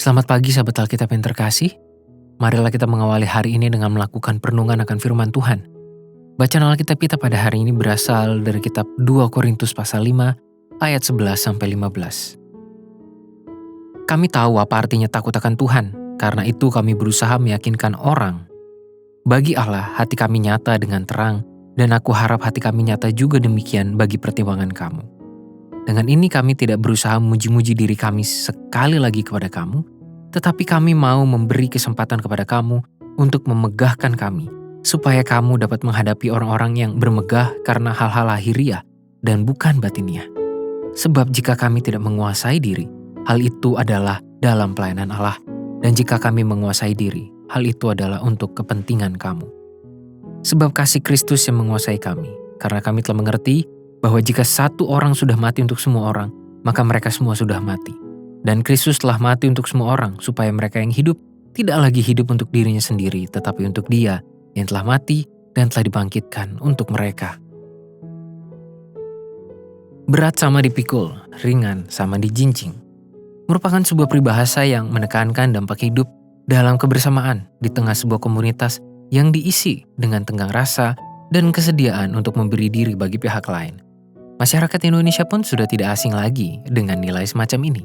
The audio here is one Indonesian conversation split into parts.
Selamat pagi sahabat Alkitab yang terkasih. Marilah kita mengawali hari ini dengan melakukan perenungan akan firman Tuhan. Bacaan Alkitab kita pada hari ini berasal dari kitab 2 Korintus pasal 5 ayat 11-15. Kami tahu apa artinya takut akan Tuhan, karena itu kami berusaha meyakinkan orang. Bagi Allah hati kami nyata dengan terang, dan aku harap hati kami nyata juga demikian bagi pertimbangan kamu. Dengan ini kami tidak berusaha memuji-muji diri kami sekali lagi kepada kamu, tetapi kami mau memberi kesempatan kepada kamu untuk memegahkan kami, supaya kamu dapat menghadapi orang-orang yang bermegah karena hal-hal lahiriah dan bukan batiniah. Sebab jika kami tidak menguasai diri, hal itu adalah dalam pelayanan Allah, dan jika kami menguasai diri, hal itu adalah untuk kepentingan kamu. Sebab kasih Kristus yang menguasai kami, karena kami telah mengerti bahwa jika satu orang sudah mati untuk semua orang, maka mereka semua sudah mati. Dan Kristus telah mati untuk semua orang, supaya mereka yang hidup tidak lagi hidup untuk dirinya sendiri, tetapi untuk Dia yang telah mati dan telah dibangkitkan untuk mereka. Berat sama dipikul, ringan sama dijinjing, merupakan sebuah peribahasa yang menekankan dampak hidup dalam kebersamaan di tengah sebuah komunitas yang diisi dengan tenggang rasa dan kesediaan untuk memberi diri bagi pihak lain. Masyarakat Indonesia pun sudah tidak asing lagi dengan nilai semacam ini.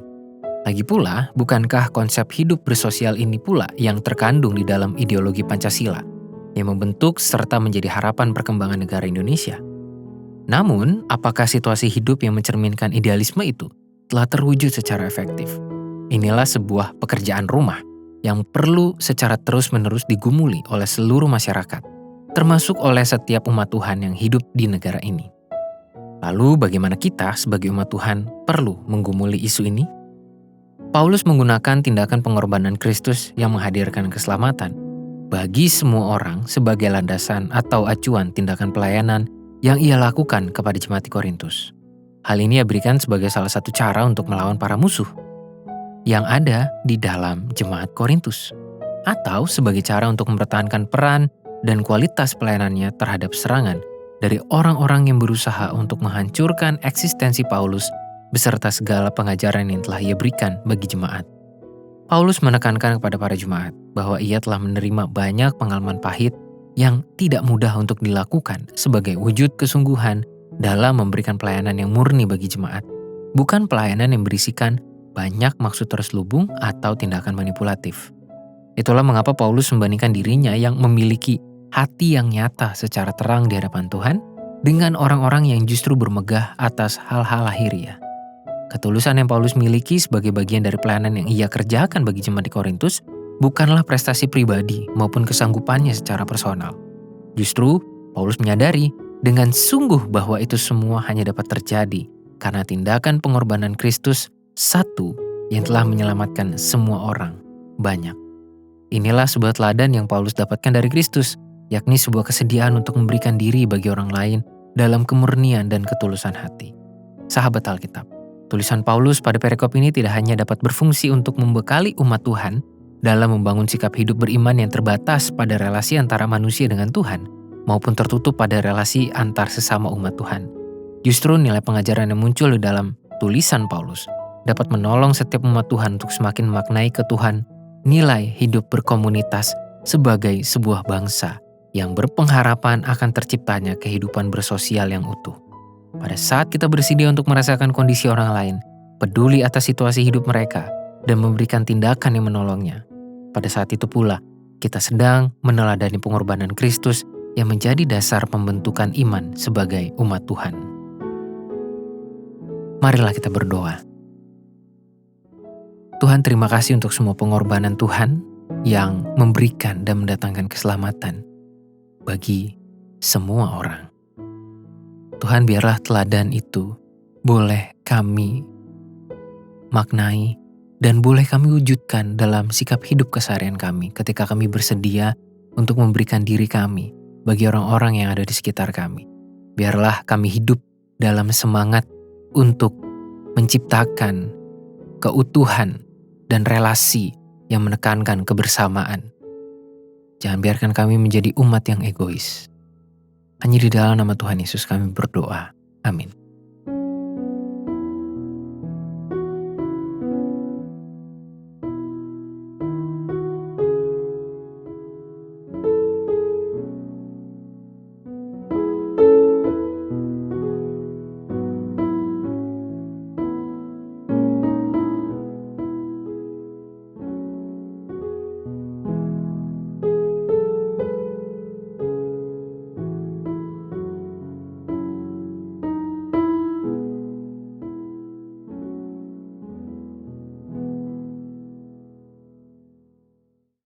Lagi pula, bukankah konsep hidup bersosial ini pula yang terkandung di dalam ideologi Pancasila, yang membentuk serta menjadi harapan perkembangan negara Indonesia? Namun, apakah situasi hidup yang mencerminkan idealisme itu telah terwujud secara efektif? Inilah sebuah pekerjaan rumah yang perlu secara terus-menerus digumuli oleh seluruh masyarakat, termasuk oleh setiap umat Tuhan yang hidup di negara ini. Lalu bagaimana kita sebagai umat Tuhan perlu menggumuli isu ini? Paulus menggunakan tindakan pengorbanan Kristus yang menghadirkan keselamatan bagi semua orang sebagai landasan atau acuan tindakan pelayanan yang ia lakukan kepada jemaat di Korintus. Hal ini ia berikan sebagai salah satu cara untuk melawan para musuh yang ada di dalam jemaat Korintus, atau sebagai cara untuk mempertahankan peran dan kualitas pelayanannya terhadap serangan dari orang-orang yang berusaha untuk menghancurkan eksistensi Paulus beserta segala pengajaran yang telah ia berikan bagi jemaat. Paulus menekankan kepada para jemaat bahwa ia telah menerima banyak pengalaman pahit yang tidak mudah untuk dilakukan sebagai wujud kesungguhan dalam memberikan pelayanan yang murni bagi jemaat, bukan pelayanan yang berisikan banyak maksud terselubung atau tindakan manipulatif. Itulah mengapa Paulus membandingkan dirinya yang memiliki hati yang nyata secara terang di hadapan Tuhan dengan orang-orang yang justru bermegah atas hal-hal lahiriah. Ketulusan yang Paulus miliki sebagai bagian dari pelayanan yang ia kerjakan bagi jemaat di Korintus bukanlah prestasi pribadi maupun kesanggupannya secara personal. Justru, Paulus menyadari dengan sungguh bahwa itu semua hanya dapat terjadi karena tindakan pengorbanan Kristus satu yang telah menyelamatkan semua orang banyak. Inilah sebuah teladan yang Paulus dapatkan dari Kristus, yakni sebuah kesediaan untuk memberikan diri bagi orang lain dalam kemurnian dan ketulusan hati. Sahabat Alkitab, tulisan Paulus pada perikop ini tidak hanya dapat berfungsi untuk membekali umat Tuhan dalam membangun sikap hidup beriman yang terbatas pada relasi antara manusia dengan Tuhan, maupun tertutup pada relasi antar sesama umat Tuhan. Justru nilai pengajaran yang muncul di dalam tulisan Paulus dapat menolong setiap umat Tuhan untuk semakin memaknai ketuhan nilai hidup berkomunitas sebagai sebuah bangsa yang berpengharapan akan terciptanya kehidupan bersosial yang utuh. Pada saat kita bersedia untuk merasakan kondisi orang lain, peduli atas situasi hidup mereka, dan memberikan tindakan yang menolongnya, pada saat itu pula kita sedang meneladani pengorbanan Kristus yang menjadi dasar pembentukan iman sebagai umat Tuhan. Marilah kita berdoa. Tuhan, terima kasih untuk semua pengorbanan Tuhan yang memberikan dan mendatangkan keselamatan bagi semua orang. Tuhan, biarlah teladan itu boleh kami maknai dan boleh kami wujudkan dalam sikap hidup keseharian kami ketika kami bersedia untuk memberikan diri kami bagi orang-orang yang ada di sekitar kami. Biarlah kami hidup dalam semangat untuk menciptakan keutuhan dan relasi yang menekankan kebersamaan. Jangan biarkan kami menjadi umat yang egois. Hanya di dalam nama Tuhan Yesus kami berdoa. Amin.